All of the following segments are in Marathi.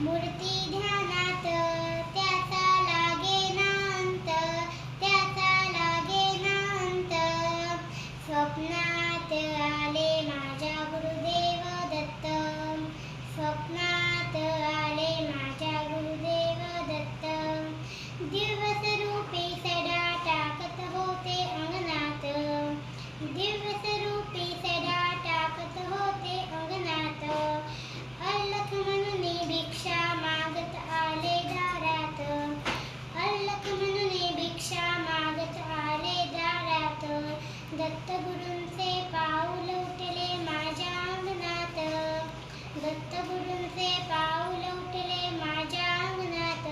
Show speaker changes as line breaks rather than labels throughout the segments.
मूर्ती ध्यानात त्याचा लागेना अंत, त्याचा लागेना अंत. स्वप्नात आले माझ्या गुरुदेव दत्त, स्वप्नात आले माझ्या गुरुदेव दत्त. दिवस रूपी सडा टाकत होते अंगणात, दिवस रूपी सडा टाकत होते अंगणात. अल्लख म्हणून भिक्षा मागत आले दारात, अल्लख म्हणून भिक्षा मागत आले दारात. दत्तगुरूंचे पाऊल उठले माझ्या अंगणात, दत्तगुरूंचे पाऊल उठले माझ्या अंगणात.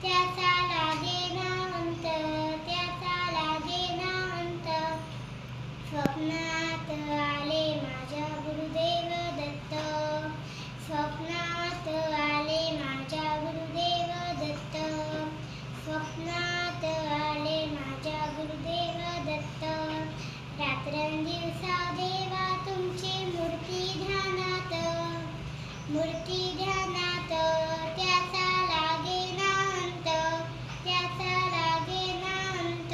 त्याचा लागेना अंत, त्याचा लागेना अंत. स्वप्नात आले माझ्या गुरुदेव दत्त, स्वप्नात आले माझ्या गुरुदेव दत्त, स्वप्नात आले माझ्या गुरुदेव दत्त. रात्रंदिवसा देवा तुमची मूर्ती ध्यानात, मूर्ती ध्यानात त्याचा लागेना अंत, त्याचा लागेना अंत.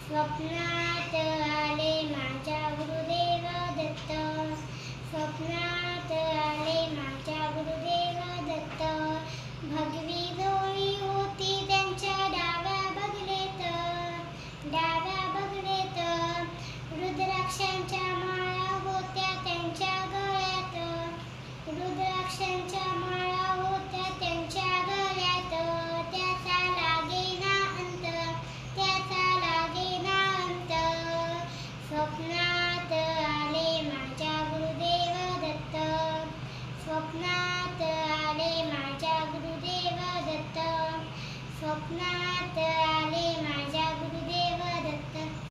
स्वप्नात आले माझ्या गुरुदेव दत्त, स्वप्नात आले माझ्या गुरुदेव दत्त. भगवी डोळी होती त्यांच्या डाव्या बगलेत, डाव्या बगलेत. रुद्राक्षांच्या माळा होत्या त्यांच्या गळ्यात, रुद्राक्षांच्या माळा होत्या त्यांच्या गळ्यात. त्याचा लागेना अंत, त्याचा लागेना अंत. स्वप्नात आले माझ्या गुरुदेव दत्त, स्वप्नात आले माझ्या गुरुदेव दत्त, स्वप्नात आले माझ्या